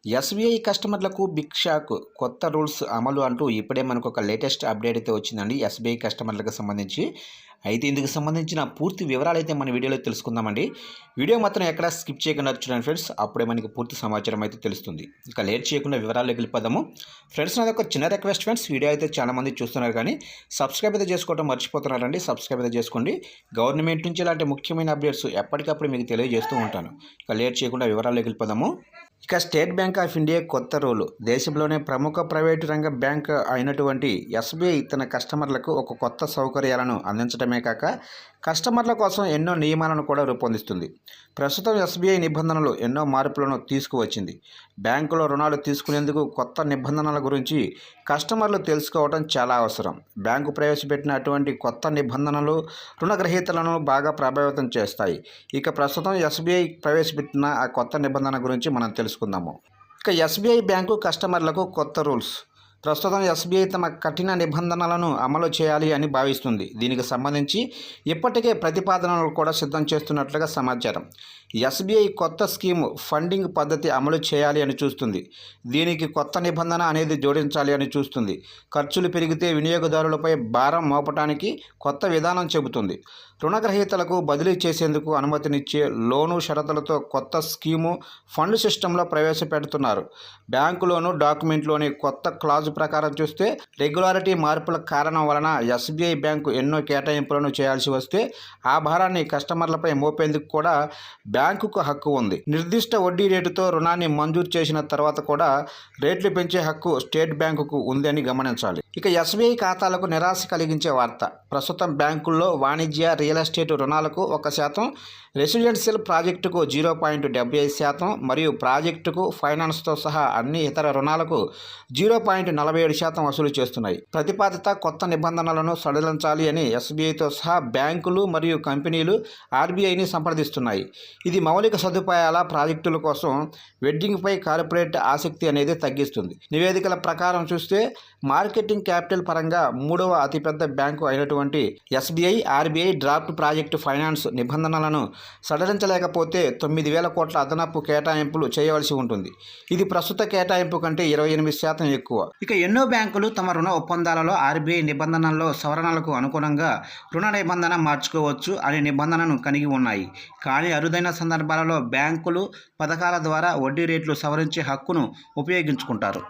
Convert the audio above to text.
SBI కస్టమర్లకు big shock. కొత్త rules అమలు అంటూ ఇప్పుడే మనకు ఒక లేటెస్ట్ అప్డేట్ అయితే వచ్చిందండి ఎస్బీఐ కస్టమర్లకు సంబంధించి. అయితే ఇందుకు సంబంధించిన పూర్తి వివరాలు అయితే మన వీడియోలో తెలుసుకుందామండి. వీడియో మాత్రం ఎక్కడ స్కిప్ చేయకుండా చూడండి ఫ్రెండ్స్, అప్పుడే మనకి పూర్తి సమాచారం అయితే తెలుస్తుంది. ఇక లేట్ చేయకుండా వివరాల్లోకి వెళ్ళిపోదాము. ఫ్రెండ్స్, నాది ఒక చిన్న రిక్వెస్ట్ ఫ్రెండ్స్, వీడియో అయితే చాలామంది చూస్తున్నారు కానీ సబ్స్క్రైబ్ అయితే చేసుకోవడం మర్చిపోతున్నారండి. సబ్స్క్రైబ్ అయితే చేసుకోండి. గవర్నమెంట్ నుంచి ఇలాంటి ముఖ్యమైన అప్డేట్స్ ఎప్పటికప్పుడు మీకు తెలియజేస్తూ ఉంటాను. ఇక లేట్ చేయకుండా వివరాల్లోకి వెళ్ళిపోదాము. ఇక స్టేట్ బ్యాంక్ ఆఫ్ ఇండియా కొత్త రూలు. దేశంలోనే ప్రముఖ ప్రైవేటు రంగ బ్యాంక్ అయినటువంటి ఎస్బీఐ తన కస్టమర్లకు ఒక కొత్త సౌకర్యాలను అందించడమే కాక కస్టమర్ల కోసం ఎన్నో నియమాలను కూడా రూపొందిస్తుంది. ప్రస్తుతం ఎస్బీఐ నిబంధనలు ఎన్నో మార్పులను తీసుకువచ్చింది. బ్యాంకులో రుణాలు తీసుకునేందుకు కొత్త నిబంధనల గురించి కస్టమర్లు తెలుసుకోవడం చాలా అవసరం. బ్యాంకు ప్రవేశపెట్టిన అటువంటి కొత్త నిబంధనలు రుణగ్రహీతలను బాగా ప్రభావితం చేస్తాయి. ఇక ప్రస్తుతం ఎస్బీఐ ప్రవేశపెట్టిన ఆ కొత్త నిబంధన గురించి మనం తెలుసుకుందాము. ఇక ఎస్బీఐ బ్యాంకు కస్టమర్లకు కొత్త రూల్స్. ప్రస్తుతం ఎస్బీఐ తమ కఠిన నిబంధనలను అమలు చేయాలి అని భావిస్తుంది. దీనికి సంబంధించి ఇప్పటికే ప్రతిపాదనలు కూడా సిద్ధం చేస్తున్నట్లుగా సమాచారం. ఎస్బీఐ కొత్త స్కీము ఫండింగ్ పద్ధతి అమలు చేయాలి అని చూస్తుంది. దీనికి కొత్త నిబంధన అనేది జోడించాలి అని చూస్తుంది. ఖర్చులు పెరిగితే వినియోగదారులపై భారం మోపటానికి కొత్త విధానం చెబుతుంది. రుణగ్రహీతలకు బదిలీ చేసేందుకు అనుమతినిచ్చే లోను షరతులతో కొత్త స్కీము ఫండ్ సిస్టంలో ప్రవేశపెడుతున్నారు. బ్యాంకు లోను డాక్యుమెంట్లోని కొత్త క్లాజు ప్రకారం చూస్తే రెగ్యులారిటీ మార్పుల కారణం వలన ఎస్బీఐ బ్యాంకు ఎన్నో కేటాయింపులను చేయాల్సి వస్తే ఆ భారాన్ని కస్టమర్లపై మోపేందుకు కూడా బ్యాంకుకు హక్కు ఉంది. నిర్దిష్ట వడ్డీ రేటుతో రుణాన్ని మంజూరు చేసిన తర్వాత కూడా రేట్లు పెంచే హక్కు స్టేట్ బ్యాంకుకు ఉందని గమనించాలి. ఇక ఎస్బీఐ ఖాతాలకు నిరాశ కలిగించే వార్త. ప్రస్తుతం బ్యాంకుల్లో వాణిజ్య రియల్ ఎస్టేట్ రుణాలకు 1%, రెసిడెన్షియల్ ప్రాజెక్టుకు 0.75% మరియు ప్రాజెక్టుకు ఫైనాన్స్తో సహా అన్ని ఇతర రుణాలకు 0.47% వసూలు చేస్తున్నాయి. ప్రతిపాదిత కొత్త నిబంధనలను సడలించాలి అని ఎస్బీఐతో సహా బ్యాంకులు మరియు కంపెనీలు ఆర్బీఐని సంప్రదిస్తున్నాయి. ఇది మౌలిక సదుపాయాల ప్రాజెక్టుల కోసం వెడ్డింగ్పై కార్పొరేట్ ఆసక్తి అనేది తగ్గిస్తుంది. నివేదికల ప్రకారం చూస్తే మార్కెటింగ్ క్యాపిటల్ పరంగా 3వ అతిపెద్ద బ్యాంకు అయినటువంటి SBI RBI draft project finance నిబంధనలను సడలించలేకపోతే 9,000 కోట్ల అదనపు కేటాయింపులు చేయవలసి ఉంటుంది. ఇది ప్రస్తుత కేటాయింపు కంటే 28% ఎక్కువ. ఇక ఎన్నో బ్యాంకులు తమ రుణ ఒప్పందాలలో ఆర్బీఐ నిబంధనల్లో సవరణలకు అనుగుణంగా రుణ నిబంధన మార్చుకోవచ్చు అనే నిబంధనను కలిగి ఉన్నాయి. కానీ అరుదైన సందర్భాలలో బ్యాంకులు పథకాల ద్వారా వడ్డీ రేట్లు సవరించే హక్కును ఉపయోగించుకుంటారు.